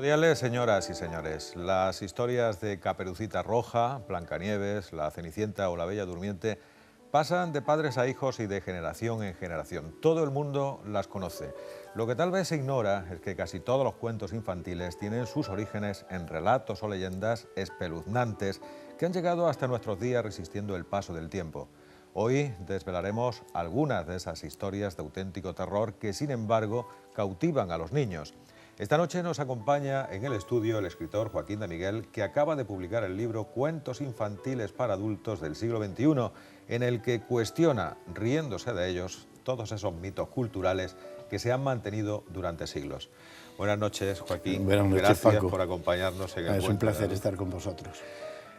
Cordiales, señoras y señores. Las historias de Caperucita Roja, Blancanieves, la Cenicienta o la Bella Durmiente pasan de padres a hijos y de generación en generación. Todo el mundo las conoce. Lo que tal vez se ignora es que casi todos los cuentos infantiles tienen sus orígenes en relatos o leyendas espeluznantes que han llegado hasta nuestros días resistiendo el paso del tiempo. Hoy desvelaremos algunas de esas historias de auténtico terror que, sin embargo, cautivan a los niños. Esta noche nos acompaña en el estudio el escritor Joaquín de Miguel, que acaba de publicar el libro Cuentos infantiles para adultos del siglo XXI, en el que cuestiona, riéndose de ellos, todos esos mitos culturales que se han mantenido durante siglos. Buenas noches, Joaquín. Buenas noches, Gracias Paco. por acompañarnos en el Es un placer estar con vosotros.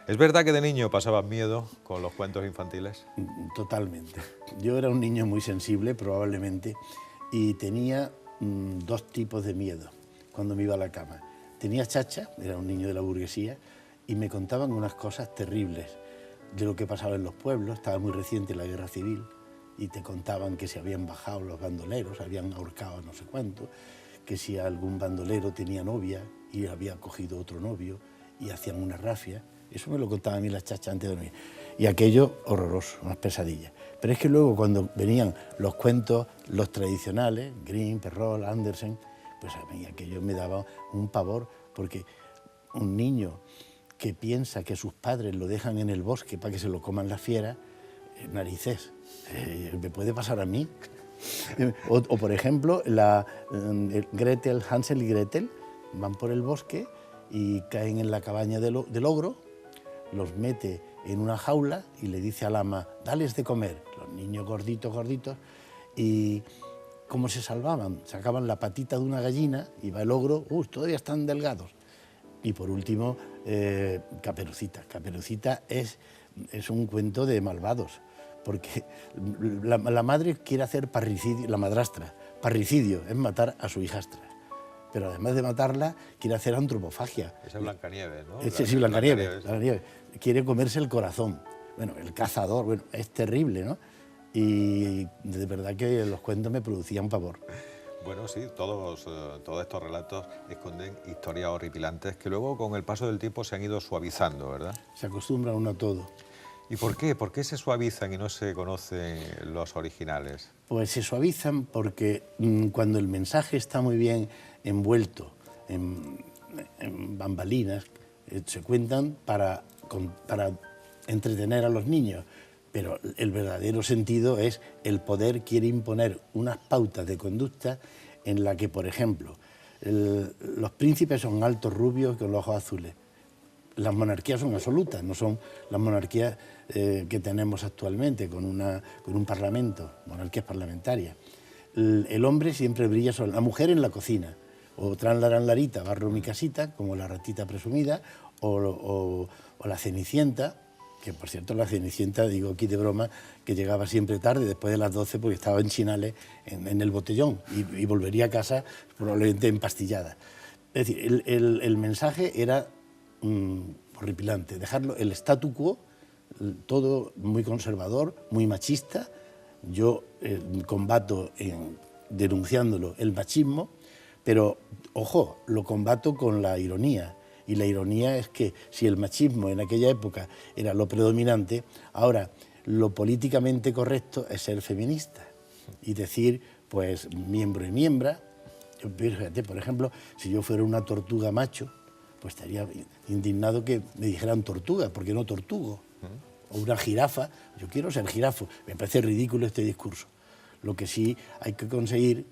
¿Es verdad que de niño pasabas miedo con los cuentos infantiles? Totalmente. Yo era un niño muy sensible, probablemente, y tenía dos tipos de miedo cuando me iba a la cama. Tenía chacha, era un niño de la burguesía, y me contaban unas cosas terribles de lo que pasaba en los pueblos. Estaba muy reciente la guerra civil, y te contaban que se habían bajado los bandoleros, habían ahorcado no sé cuánto, que si algún bandolero tenía novia y había cogido otro novio, y hacían una rafia. Eso me lo contaba a mí la chacha antes de dormir. Y aquello horroroso, unas pesadillas. Pero es que luego cuando venían los cuentos, los tradicionales, Grimm, Perrault, Andersen, pues a mí aquello me daba un pavor, porque un niño que piensa que sus padres lo dejan en el bosque para que se lo coman las fieras, narices, me puede pasar a mí. O por ejemplo, Gretel, Hansel y Gretel van por el bosque y caen en la cabaña del ogro, los mete en una jaula y le dice al ama, dales de comer. Los niños gorditos, gorditos, y ¿cómo se salvaban? Sacaban la patita de una gallina y va el ogro, todavía están delgados. Y por último, Caperucita. Caperucita es un cuento de malvados, porque la madre quiere hacer parricidio, la madrastra, parricidio, es matar a su hijastra. Pero además de matarla, quiere hacer antropofagia. Esa es Blancanieves, ¿no? Sí, Blancanieves. Quiere comerse el corazón. Bueno, el cazador, bueno, es terrible, ¿no? Y de verdad que los cuentos me producían pavor. Bueno, sí, todos estos relatos esconden historias horripilantes que luego con el paso del tiempo se han ido suavizando, ¿verdad? Se acostumbra uno a todo. ¿Y por qué? ¿Por qué se suavizan y no se conocen los originales? Pues se suavizan porque cuando el mensaje está muy bien envuelto en bambalinas, se cuentan para entretener a los niños, pero el verdadero sentido es el poder quiere imponer unas pautas de conducta en la que, por ejemplo, los príncipes son altos, rubios con los ojos azules. Las monarquías son absolutas, no son las monarquías que tenemos actualmente con un parlamento, monarquías parlamentarias. El hombre siempre brilla sobre la mujer en la cocina, o tran larita, barro mi casita, como la ratita presumida, o la Cenicienta, que por cierto la Cenicienta, digo aquí de broma, que llegaba siempre tarde, después de las 12, porque estaba en Chinales, en el botellón, y volvería a casa probablemente empastillada. Es decir, el mensaje era horripilante, dejarlo, el statu quo, todo muy conservador, muy machista. Yo combato, denunciándolo, el machismo, pero, ojo, lo combato con la ironía. Y la ironía es que si el machismo en aquella época era lo predominante, ahora lo políticamente correcto es ser feminista y decir, pues, miembro y miembra. Yo, fíjate, por ejemplo, si yo fuera una tortuga macho, pues estaría indignado que me dijeran tortuga, porque no tortugo. O una jirafa, yo quiero ser jirafo. Me parece ridículo este discurso. Lo que sí hay que conseguir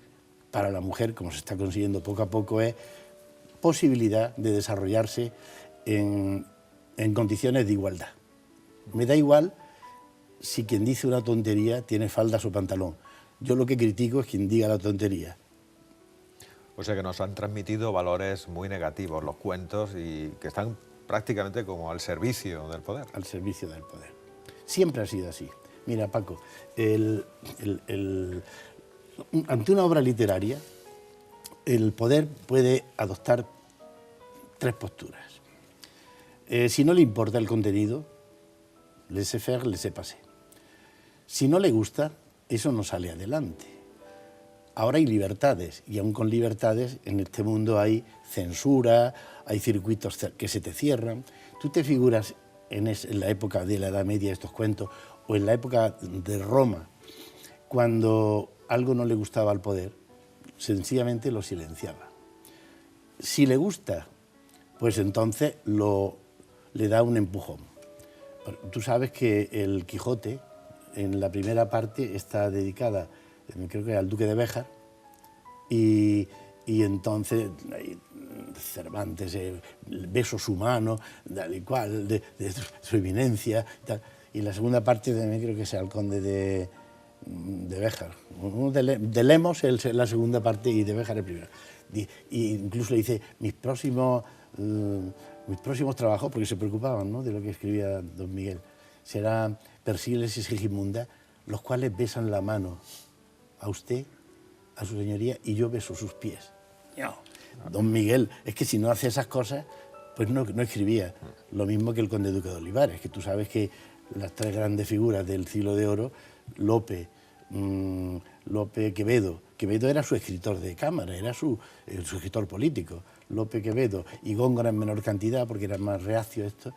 para la mujer, como se está consiguiendo poco a poco, es posibilidad de desarrollarse en condiciones de igualdad. Me da igual si quien dice una tontería tiene faldas o pantalón. Yo lo que critico es quien diga la tontería. O sea que nos han transmitido valores muy negativos los cuentos y que están prácticamente como al servicio del poder. Al servicio del poder. Siempre ha sido así. Mira, Paco, ante una obra literaria, el poder puede adoptar tres posturas. Si no le importa el contenido, laissez faire, laissez passer. Si no le gusta, eso no sale adelante. ahora hay libertades, y aún con libertades en este mundo hay censura, hay circuitos que se te cierran. ¿Tú te figuras en la época de la Edad Media estos cuentos, o en la época de Roma, cuando algo no le gustaba al poder, sencillamente lo silenciaba? Si le gusta, pues entonces le da un empujón. Tú sabes que el Quijote, en la primera parte, está dedicada, creo que al duque de Béjar, y entonces Cervantes, besos humanos, tal y cual, de su eminencia, tal. Y la segunda parte también creo que es al conde de Béjar. De Lemos la segunda parte y de Béjar el primero. Y incluso le dice, mis próximos trabajos, porque se preocupaban, ¿no?, de lo que escribía don Miguel, serán Persíles y Sigismunda, los cuales besan la mano a usted, a su señoría, y yo beso sus pies. No. Don Miguel, es que si no hace esas cosas, pues no escribía. Lo mismo que el conde duque de Olivares, que tú sabes que las tres grandes figuras del siglo de oro, Lope, Quevedo era su escritor de cámara, era su escritor político, Lope, Quevedo y Góngora en menor cantidad, porque era más reacio esto,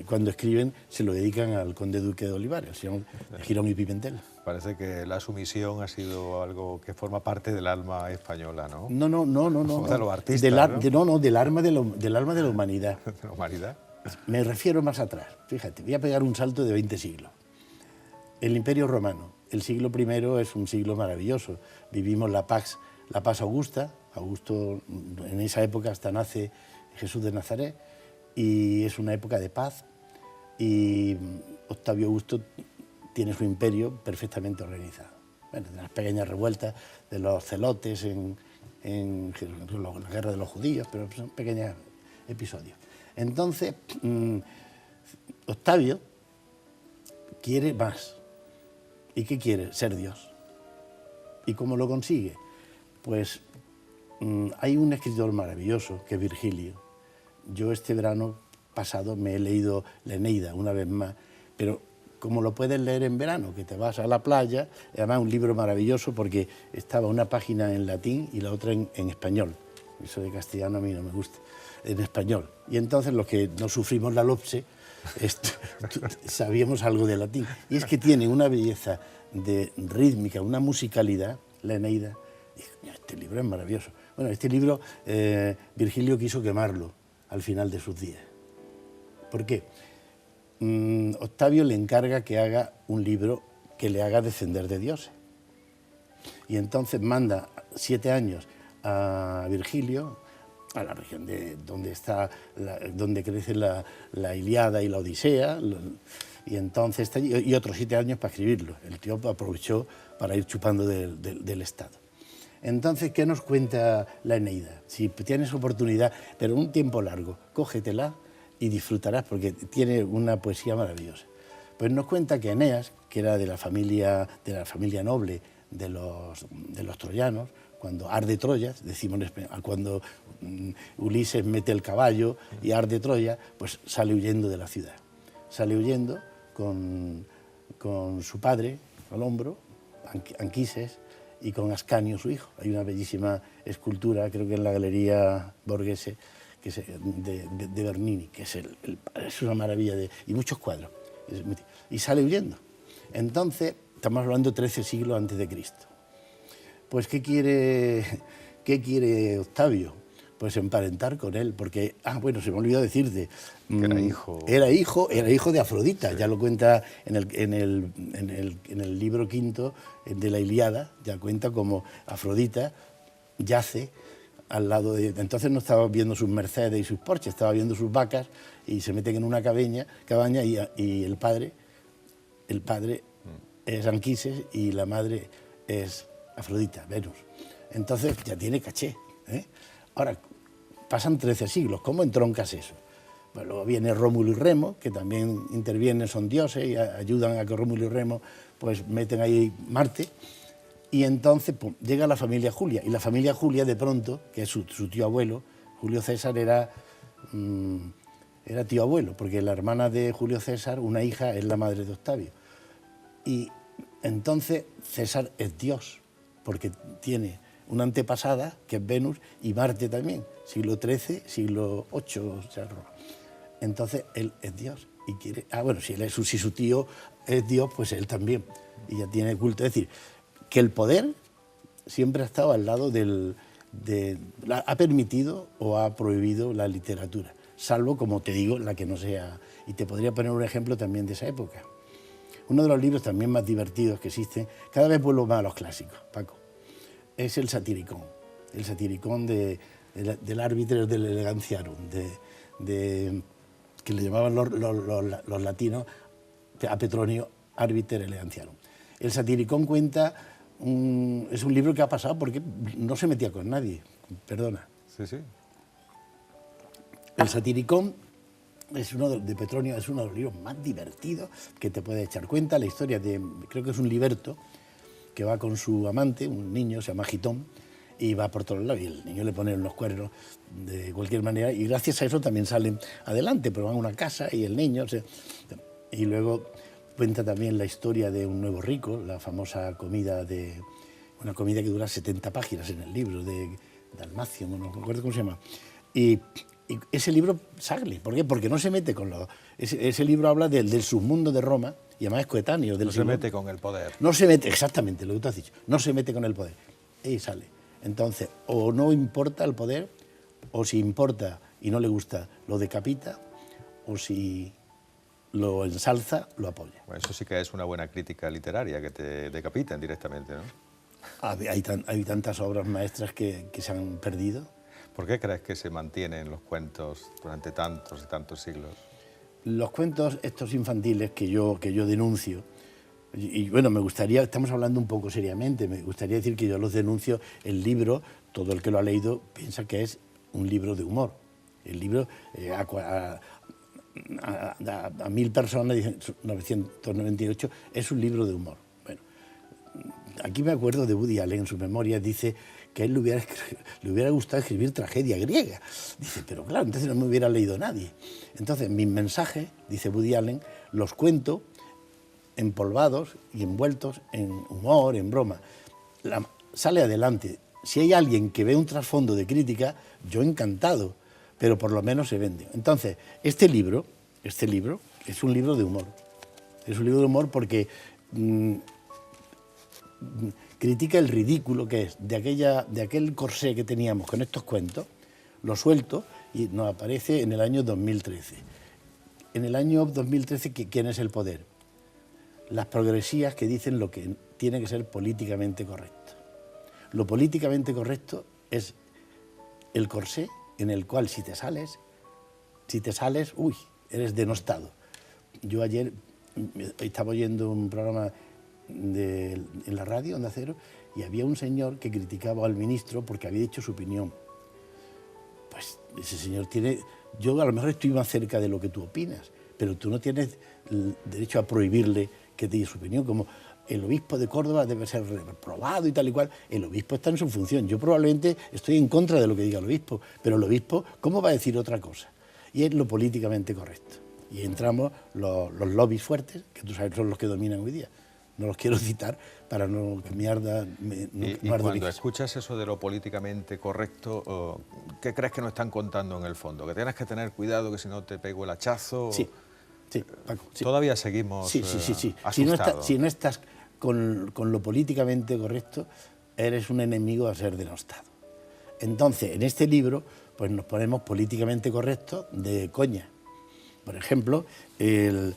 cuando escriben se lo dedican al conde duque de Olivares, señor Girón y Pimentel. Parece que la sumisión ha sido algo que forma parte del alma española, ¿no? No. De los artistas, del alma de la humanidad. ¿De la humanidad? Me refiero más atrás. Fíjate, voy a pegar un salto de 20 siglos. El Imperio Romano, el siglo I es un siglo maravilloso. Vivimos la Pax Augusta. Augusto, en esa época hasta nace Jesús de Nazaret, y es una época de paz, y Octavio Augusto tiene su imperio perfectamente organizado. Bueno, de las pequeñas revueltas de los celotes en la guerra de los judíos, pero son pequeños episodios. Entonces, Octavio quiere más. ¿Y qué quiere? Ser Dios. ¿Y cómo lo consigue? Pues hay un escritor maravilloso que es Virgilio. Yo este verano pasado me he leído la Eneida una vez más, pero como lo puedes leer en verano, que te vas a la playa, además un libro maravilloso porque estaba una página en latín y la otra en español. Eso de castellano a mí no me gusta, en español. Y entonces los que no sufrimos la LOPSE, sabíamos algo de latín. Y es que tiene una belleza de rítmica, una musicalidad, la Eneida. Y este libro es maravilloso. Bueno, este libro Virgilio quiso quemarlo al final de sus días. ¿Por qué? Octavio le encarga que haga un libro que le haga descender de dioses. Y entonces manda 7 años a Virgilio, a la región donde crece la Ilíada y la Odisea, y entonces y otros 7 años para escribirlo. El tío aprovechó para ir chupando del Estado. Entonces, ¿qué nos cuenta la Eneida? Si tienes oportunidad, pero un tiempo largo, cógetela y disfrutarás, porque tiene una poesía maravillosa. Pues nos cuenta que Eneas, que era de la familia noble de los troyanos, cuando arde Troya, decimos en español, cuando Ulises mete el caballo y arde Troya, pues sale huyendo de la ciudad. Sale huyendo con su padre al hombro, Anquises, y con Ascanio, su hijo. Hay una bellísima escultura, creo que en la Galería Borghese, que es de Bernini, que es una maravilla, y muchos cuadros. Y sale huyendo. Entonces, estamos hablando de 13 siglos antes de Cristo. Pues, ¿qué quiere Octavio? Pues emparentar con él, porque, bueno, se me olvidó decirte, que era hijo de Afrodita, sí. Ya lo cuenta en el libro quinto de la Ilíada, ya cuenta como Afrodita yace al lado de... Entonces no estaba viendo sus Mercedes y sus Porsches, estaba viendo sus vacas, y se meten en una cabaña y el padre es Anquises y la madre es Afrodita, Venus. Entonces ya tiene caché, ¿eh? Ahora, pasan 13 siglos, ¿cómo entroncas eso? Pues luego viene Rómulo y Remo, que también intervienen, son dioses y ayudan a que Rómulo y Remo pues meten ahí Marte, y entonces llega la familia Julia, y la familia Julia de pronto, que es su tío abuelo, Julio César era tío abuelo, porque la hermana de Julio César, una hija, es la madre de Octavio. Y entonces César es Dios, porque tiene una antepasada, que es Venus, y Marte también, siglo XIII, siglo VIII, o sea, Roma. Entonces, él es Dios y quiere... bueno, si su tío es Dios, pues él también, y ya tiene culto. Es decir, que el poder siempre ha estado al lado ha permitido o ha prohibido la literatura, salvo, como te digo, la que no sea... Y te podría poner un ejemplo también de esa época. Uno de los libros también más divertidos que existen, cada vez vuelvo más a los clásicos, Paco, es el Satiricón del Arbiter del Elegantiarum, que le llamaban los latinos a Petronio Arbiter Elegantiarum. El Satiricón cuenta, es un libro que ha pasado porque no se metía con nadie, perdona. Sí, sí. El Satiricón de Petronio es uno de los libros más divertidos que te puedes echar cuenta. La historia creo que es un liberto que va con su amante, un niño, se llama Gitón, y va por todos lados, y el niño le pone los cuernos de cualquier manera, y gracias a eso también salen adelante, pero van a una casa y el niño... Y luego cuenta también la historia de un nuevo rico, la famosa comida una comida que dura 70 páginas en el libro, de Dalmacio, no me acuerdo cómo se llama. Y ese libro sale. ¿Por qué? Porque no se mete con ese libro habla del submundo de Roma, y además es coetáneo. No se mete con el poder. No se mete, exactamente, lo que tú has dicho, no se mete con el poder. Y sale. Entonces, o no importa el poder, o si importa y no le gusta, lo decapita, o si lo ensalza, lo apoya. Bueno, eso sí que es una buena crítica literaria, que te decapitan directamente, ¿no? Hay tantas obras maestras que se han perdido. ¿Por qué crees que se mantienen los cuentos durante tantos y tantos siglos? Los cuentos estos infantiles que yo denuncio, y bueno, me gustaría, estamos hablando un poco seriamente, me gustaría decir que yo los denuncio. El libro, todo el que lo ha leído piensa que es un libro de humor. El libro a 1000 personas, dicen 998, es un libro de humor. Bueno, aquí me acuerdo de Woody Allen, en sus memorias dice que a él le hubiera gustado escribir tragedia griega. Dice, pero claro, entonces no me hubiera leído nadie. Entonces, mis mensajes, dice Woody Allen, los cuento empolvados y envueltos en humor, en broma. Sale adelante. Si hay alguien que ve un trasfondo de crítica, yo encantado, pero por lo menos se vende. Entonces, este libro es un libro de humor. Es un libro de humor porque critica el ridículo que es de aquel corsé que teníamos con estos cuentos, lo suelto y nos aparece en el año 2013. En el año 2013, ¿quién es el poder? Las progresías que dicen lo que tiene que ser políticamente correcto. Lo políticamente correcto es el corsé en el cual si te sales, uy, eres denostado. Yo ayer estaba oyendo un programa en la radio, Onda Cero, y había un señor que criticaba al ministro porque había dicho su opinión. Pues ese señor yo a lo mejor estoy más cerca de lo que tú opinas, pero tú no tienes el derecho a prohibirle que te diga su opinión, como el obispo de Córdoba debe ser reprobado y tal y cual. El obispo está en su función. Yo probablemente estoy en contra de lo que diga el obispo, pero el obispo, ¿cómo va a decir otra cosa? Y es lo políticamente correcto. Y entramos los lobbies fuertes, que tú sabes son los que dominan hoy día. No los quiero citar para no que me arda. Y cuando escuchas eso de lo políticamente correcto, ¿qué crees que nos están contando en el fondo? ¿Que tienes que tener cuidado que si no te pego el hachazo? Sí, Paco. Sí. Todavía seguimos sí. asustados. Si no estás con lo políticamente correcto, eres un enemigo a ser denostado. Entonces, en este libro, pues nos ponemos políticamente correctos de coña. Por ejemplo, el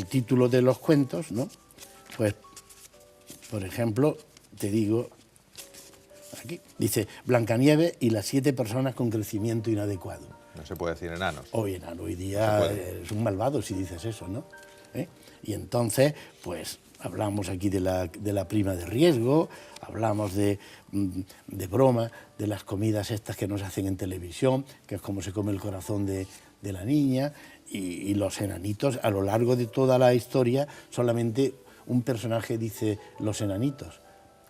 título de los cuentos, ¿no? Pues, por ejemplo, te digo, aquí, dice Blancanieves y las 7 personas con crecimiento inadecuado. No se puede decir enanos. Hoy día es un malvado si dices eso, ¿no? Y entonces, pues, hablamos aquí de la prima de riesgo, hablamos de broma, de las comidas estas que nos hacen en televisión, que es como se come el corazón de la niña, y los enanitos. A lo largo de toda la historia solamente un personaje dice los enanitos,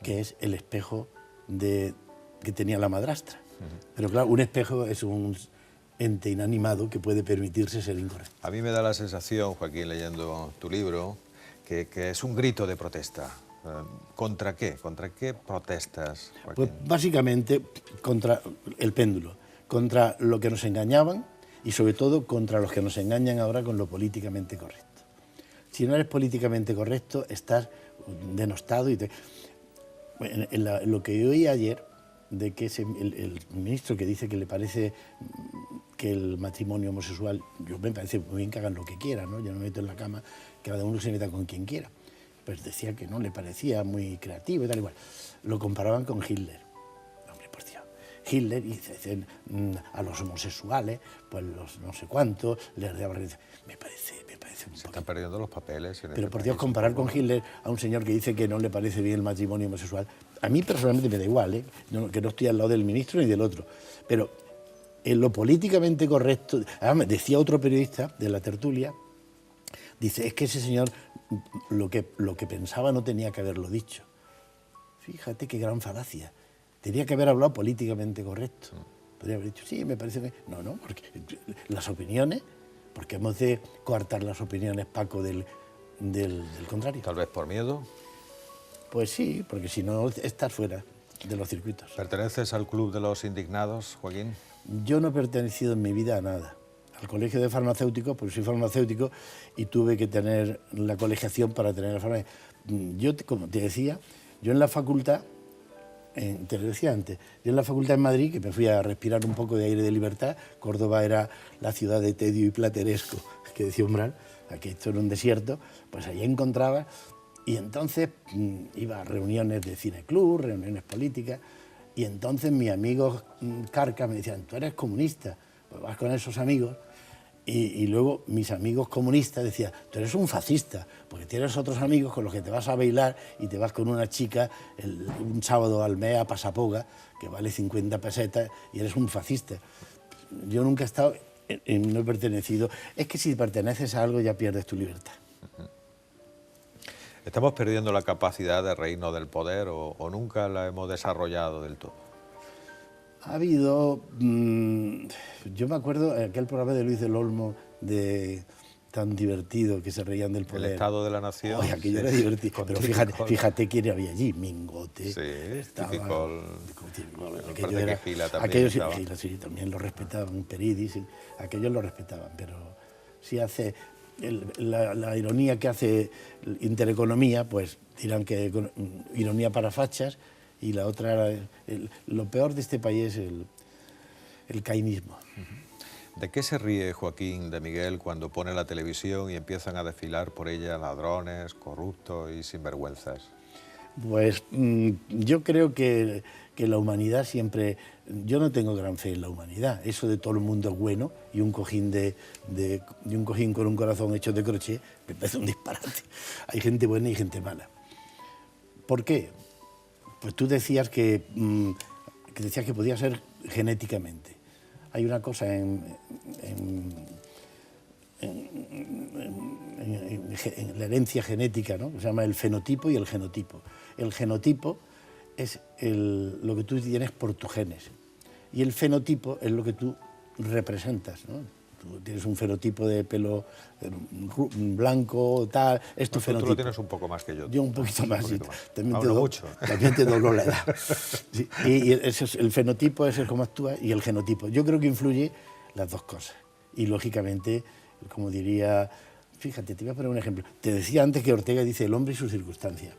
que es el espejo que tenía la madrastra. Pero claro, un espejo es un ente inanimado que puede permitirse ser incorrecto. A mí me da la sensación, Joaquín, leyendo tu libro, que es un grito de protesta. ¿Contra qué? ¿Contra qué protestas, Pues Joaquín? básicamente contra el péndulo, contra lo que nos engañaban y sobre todo contra los que nos engañan ahora con lo políticamente correcto. Si no eres políticamente correcto, estás denostado y en lo que yo oí ayer, de que el ministro que dice que le parece que el matrimonio homosexual, yo me parece muy bien que hagan lo que quieran, ¿no? Yo no me meto en la cama, que cada uno se meta con quien quiera. Pues decía que no le parecía muy creativo y tal igual. Lo comparaban con Hitler. Hombre, por Dios. Hitler dice a los homosexuales, pues los no sé cuántos, les daba... Me parece un Se poco... están perdiendo los papeles. Pero por Dios, comparar con Hitler a un señor que dice que no le parece bien el matrimonio homosexual, a mí personalmente me da igual, ¿eh? Que no estoy al lado del ministro ni del otro. Pero en lo políticamente correcto, además decía otro periodista de la tertulia, dice, es que ese señor lo que pensaba no tenía que haberlo dicho. Fíjate qué gran falacia. Tenía que haber hablado políticamente correcto. Podría haber dicho, sí, me parece que... No, porque las opiniones, porque hemos de coartar las opiniones, Paco, del contrario. Tal vez por miedo. Pues sí, porque si no estás fuera de los circuitos. ¿Perteneces al club de los indignados, Joaquín? Yo no he pertenecido en mi vida a nada. Al colegio de farmacéuticos, porque soy farmacéutico y tuve que tener la colegiación para tener la farmacia. Yo, como te decía, yo en la facultad, te lo decía antes, yo en la facultad en Madrid, que me fui a respirar un poco de aire de libertad, Córdoba era la ciudad de tedio y plateresco, que decía Umbral, aquí esto era un desierto, pues allí encontraba, y entonces iba a reuniones de cineclub, reuniones políticas, y entonces mis amigos carcas me decían, tú eres comunista, pues vas con esos amigos. Y luego mis amigos comunistas decían, tú eres un fascista, porque tienes otros amigos con los que te vas a bailar y te vas con una chica un sábado al mes a Pasapoga, que vale 50 pesetas, y eres un fascista. Yo nunca he estado, no he pertenecido. Es que si perteneces a algo ya pierdes tu libertad. ¿Estamos perdiendo la capacidad de reírnos del poder o nunca la hemos desarrollado del todo? Ha habido, yo me acuerdo aquel programa de Luis del Olmo, tan divertido, que se reían del poder. El Estado de la Nación. Oye, aquello era divertido. Pero fíjate quién había allí, Mingote. Sí, estaba, Aquello era, Gila también aquellos, estaba. Gila, sí, también lo respetaban, Peridis, sí, aquellos lo respetaban, pero si hace la ironía que hace Intereconomía, pues dirán que ironía para fachas, y la otra, lo peor de este país es el cainismo. ¿De qué se ríe Joaquín de Miguel cuando pone la televisión y empiezan a desfilar por ella ladrones, corruptos y sinvergüenzas? Pues yo creo que la humanidad siempre... Yo no tengo gran fe en la humanidad. Eso de todo el mundo es bueno y un cojín un cojín con un corazón hecho de crochet me parece un disparate. Hay gente buena y gente mala. ¿Por qué? Pues tú decías que podía ser genéticamente. Hay una cosa en la herencia genética, ¿no?, que se llama el fenotipo y el genotipo. El genotipo es lo que tú tienes por tus genes y el fenotipo es lo que tú representas, ¿no? Tú tienes un fenotipo de pelo blanco, tal, es tu fenotipo. Tú lo tienes un poco más que yo. Yo un poquito más, sí. Mucho. También te dobló la edad. Sí, y el fenotipo es el cómo actúa y el genotipo. Yo creo que influye las dos cosas. Y lógicamente, como diría, fíjate, te voy a poner un ejemplo. Te decía antes que Ortega dice el hombre y sus circunstancias.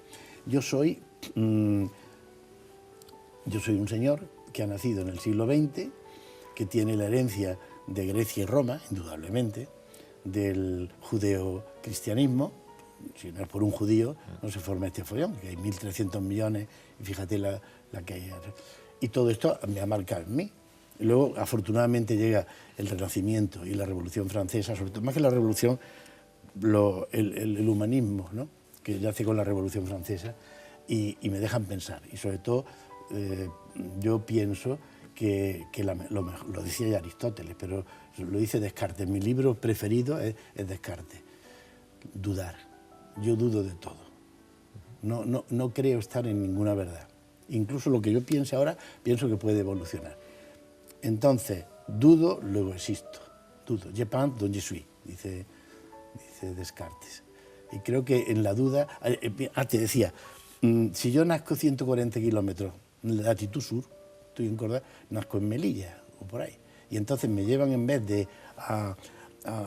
Yo soy un señor que ha nacido en el siglo XX, que tiene la herencia de Grecia y Roma, indudablemente, del judeocristianismo. Si no es por un judío, no se forma este follón, que hay 1.300 millones, y fíjate la que hay. Y todo esto me ha marcado en mí. Y luego, afortunadamente, llega el Renacimiento y la Revolución Francesa, sobre todo, más que la Revolución, el humanismo, ¿no?, que yace con la Revolución Francesa, y me dejan pensar. Y sobre todo, yo pienso que lo decía ya Aristóteles, pero lo dice Descartes. Mi libro preferido es Descartes. Dudar. Yo dudo de todo. No creo estar en ninguna verdad. Incluso lo que yo piense ahora, pienso que puede evolucionar. Entonces, dudo, luego existo. Dudo. Je pense, donc je suis, dice Descartes. Y creo que en la duda... te decía, Si yo nazco 140 kilómetros en latitud sur, estoy en Córdoba, nazco en Melilla o por ahí. Y entonces me llevan en vez de a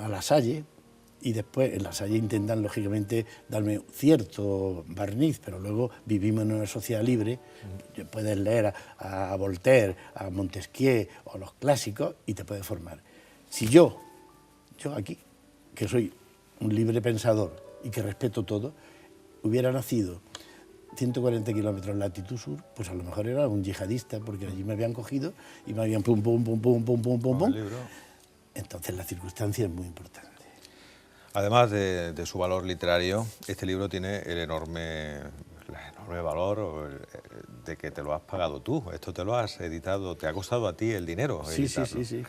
La Salle, y después en La Salle intentan, lógicamente, darme cierto barniz, pero luego vivimos en una sociedad libre, puedes leer a Voltaire, a Montesquieu o los clásicos y te puedes formar. Si yo aquí, que soy un libre pensador y que respeto todo, hubiera nacido 140 kilómetros en latitud sur, pues a lo mejor era un yihadista, porque allí me habían cogido y me habían pum, pum, pum, pum, pum, pum, pum, pum. Entonces la circunstancia es muy importante. Además de su valor literario, este libro tiene el enorme valor de que te lo has pagado tú. Esto te lo has editado, te ha costado a ti el dinero editarlo. Sí.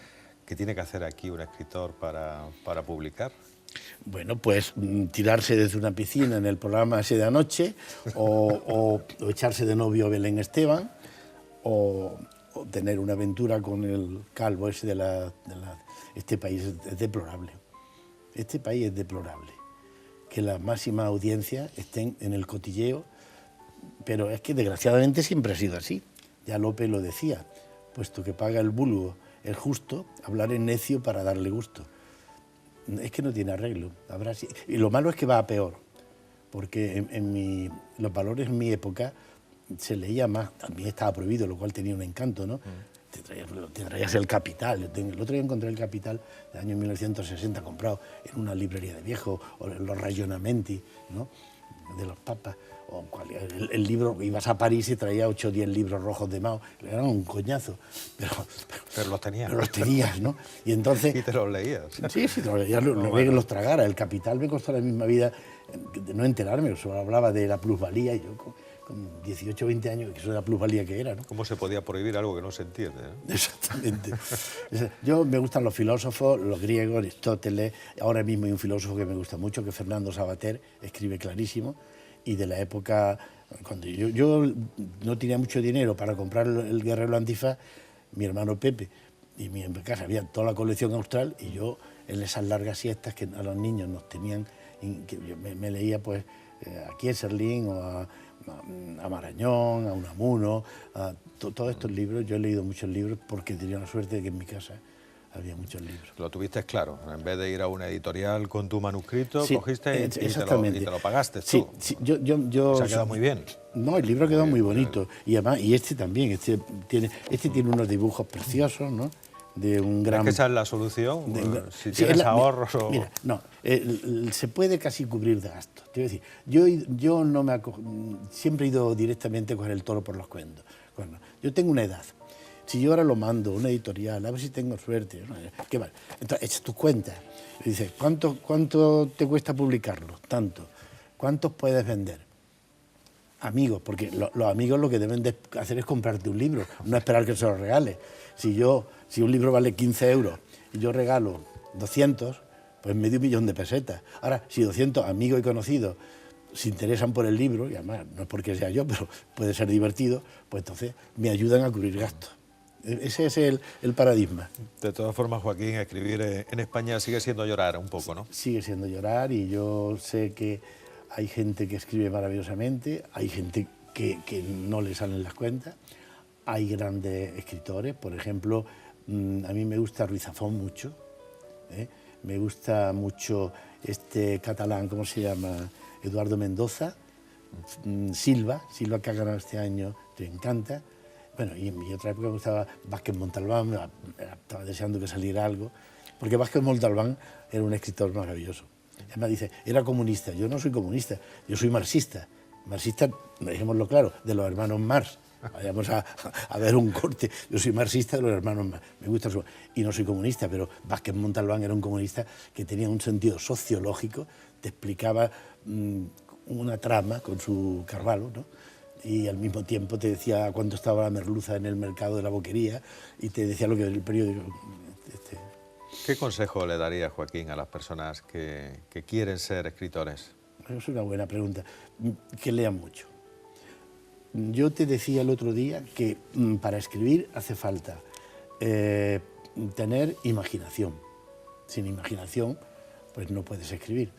¿Qué tiene que hacer aquí un escritor para publicar? Bueno, pues tirarse desde una piscina en el programa ese de anoche, o echarse de novio a Belén Esteban, o tener una aventura con el calvo ese Este país es deplorable. Este país es deplorable. Que las máximas audiencias estén en el cotilleo, pero es que desgraciadamente siempre ha sido así. Ya Lope lo decía, puesto que paga el vulgo el justo, hablar es necio para darle gusto. Es que no tiene arreglo. Y lo malo es que va a peor, porque los valores en mi época se leía más, también estaba prohibido, lo cual tenía un encanto, ¿no? Te traías el Capital. El otro día encontré el Capital del año 1960 comprado en una librería de viejo, o en los Ragionamenti, ¿no?, de los papas, o el libro, ibas a París y traía 8 o 10 libros rojos de Mao, eran un coñazo, pero los tenías. Pero los tenías, ¿no? Y entonces... Y te los leías. Sí, te los leías, no había que los tragara. El Capital me costó la misma vida de no enterarme, solo hablaba de la plusvalía, y yo con 18 o 20 años, que eso era la plusvalía que era, ¿no? ¿Cómo se podía prohibir algo que no se entiende, ¿no? Exactamente. Yo me gustan los filósofos, los griegos, Aristóteles. Ahora mismo hay un filósofo que me gusta mucho, que es Fernando Savater, escribe clarísimo, y de la época, cuando yo no tenía mucho dinero para comprar el Guerrero Antifaz, mi hermano Pepe y en mi casa había toda la colección austral, y yo en esas largas siestas que a los niños nos tenían, que yo me leía pues a Kieserling o a Marañón, a Unamuno, a todos estos libros. Yo he leído muchos libros porque tenía la suerte de que en mi casa había muchos libros. Lo tuviste claro, en vez de ir a una editorial con tu manuscrito, sí, cogiste y te lo pagaste tú. Sí, yo se ha quedado muy bien. No, el libro quedó muy bonito, y además, y este también, este tiene unos dibujos preciosos, ¿no?, de un gran... ¿Es que esa es la solución? Si tienes ahorros o... Mira, no, se puede casi cubrir de gastos. Te voy a decir, yo no me siempre he ido directamente con el toro por los cuernos. Yo tengo una edad. Si yo ahora lo mando a una editorial, a ver si tengo suerte, ¿no? ¿Qué vale? Entonces, echas tus cuentas. Y dices, ¿cuánto te cuesta publicarlo? Tanto. ¿Cuántos puedes vender? Amigos, porque los amigos lo que deben de hacer es comprarte un libro, no esperar que se lo regales. Si un libro vale 15 euros y yo regalo 200, pues medio millón de pesetas. Ahora, si 200 amigos y conocidos se interesan por el libro, y además no es porque sea yo, pero puede ser divertido, pues entonces me ayudan a cubrir gastos. Ese es el paradigma. De todas formas, Joaquín, escribir en España sigue siendo llorar un poco, ¿no? Sigue siendo llorar, y yo sé que hay gente que escribe maravillosamente, hay gente que no le salen las cuentas, hay grandes escritores, por ejemplo, a mí me gusta Ruiz Zafón mucho, me gusta mucho este catalán, ¿cómo se llama?, Eduardo Mendoza, Silva que ha ganado este año, te encanta. Bueno, y en mi otra época me gustaba Vázquez Montalbán, estaba deseando que saliera algo, porque Vázquez Montalbán era un escritor maravilloso. Además dice, era comunista. Yo no soy comunista, yo soy marxista. Marxista, dejémoslo claro, de los hermanos Marx. Vayamos a ver un corte. Yo soy marxista de los hermanos Marx. Me gusta y no soy comunista, pero Vázquez Montalbán era un comunista que tenía un sentido sociológico, te explicaba una trama con su Carvalho, ¿no?, y al mismo tiempo te decía cuánto estaba la merluza en el mercado de la Boquería, y te decía lo que el periódico... ¿Qué consejo le daría, Joaquín, a las personas que quieren ser escritores? Es una buena pregunta. Que lean mucho. Yo te decía el otro día que para escribir hace falta tener imaginación. Sin imaginación, pues no puedes escribir.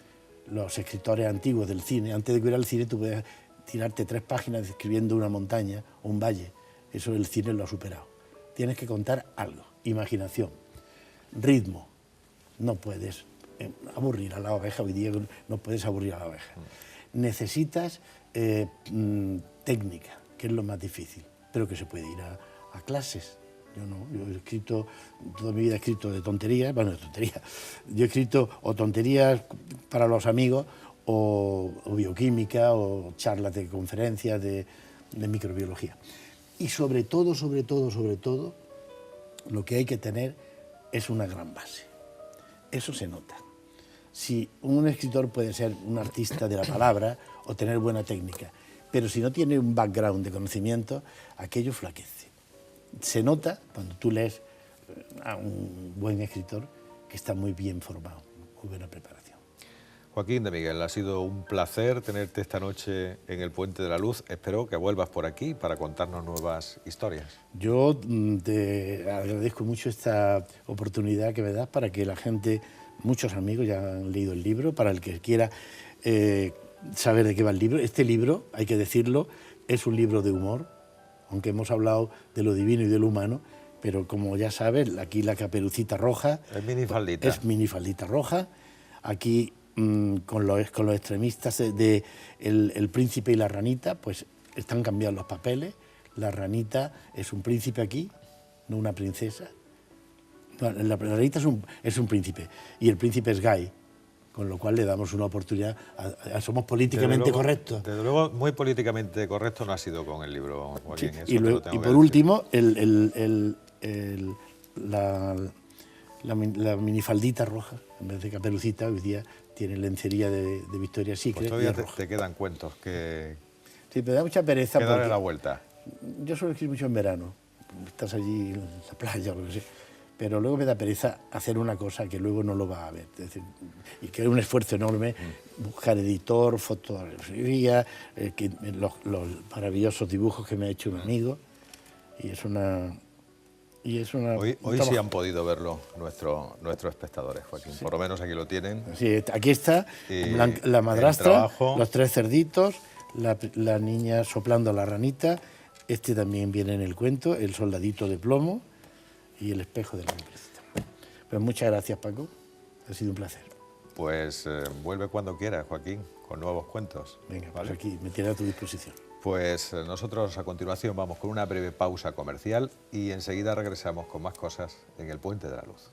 Los escritores antiguos del cine, antes de que hubiera el cine, tú tirarte 3 páginas describiendo una montaña o un valle. Eso el cine lo ha superado. Tienes que contar algo. Imaginación, ritmo. No puedes aburrir a la oveja, hoy día no puedes aburrir a la oveja. Necesitas técnica, que es lo más difícil, pero que se puede ir a clases. Yo he escrito, toda mi vida he escrito de tonterías, bueno, de tonterías. Yo he escrito o tonterías para los amigos, o bioquímica, o charlas de conferencias de microbiología. Y sobre todo, lo que hay que tener es una gran base. Eso se nota. Si un escritor puede ser un artista de la palabra o tener buena técnica, pero si no tiene un background de conocimiento, aquello flaquece. Se nota cuando tú lees a un buen escritor que está muy bien formado, muy buena preparación. Joaquín de Miguel, ha sido un placer tenerte esta noche en el Puente de la Luz. Espero que vuelvas por aquí para contarnos nuevas historias. Yo te agradezco mucho esta oportunidad que me das para que la gente, muchos amigos ya han leído el libro, para el que quiera saber de qué va el libro. Este libro, hay que decirlo, es un libro de humor, aunque hemos hablado de lo divino y de lo humano, pero como ya sabes, aquí la Caperucita Roja... Es minifaldita. Es minifaldita roja. Aquí, con los extremistas de el príncipe y la ranita, pues están cambiados los papeles. La ranita es un príncipe aquí, no una princesa. No, la ranita es un príncipe, y el príncipe es gay, con lo cual le damos una oportunidad. Somos políticamente correctos. Desde luego, muy políticamente correcto no ha sido con el libro, Joaquín. Sí, Eso y, te lo tengo y que por decir. último, la minifaldita roja, en vez de Caperucita, hoy día tiene lencería de Victoria's Pues Secret. todavía y es roja. te quedan cuentos que Sí, me da mucha pereza darle porque la vuelta. yo suelo escribir mucho en verano. Estás allí en la playa o lo que sea. Pero luego me da pereza hacer una cosa que luego no lo va a ver. Es decir, y que es un esfuerzo enorme buscar editor, fotografía, los maravillosos dibujos que me ha hecho un amigo. Y es una... Hoy sí han podido verlo nuestros espectadores, Joaquín. Sí. Por lo menos aquí lo tienen. Sí, aquí está la madrastra, los 3 cerditos, la niña soplando a la ranita. Este también viene en el cuento, el soldadito de plomo y el espejo de la hombrecita. Pues muchas gracias, Paco. Ha sido un placer. Pues vuelve cuando quieras, Joaquín, con nuevos cuentos. Venga, ¿vale? Pues aquí me tiene a tu disposición. Pues nosotros a continuación vamos con una breve pausa comercial y enseguida regresamos con más cosas en el Puente de la Luz.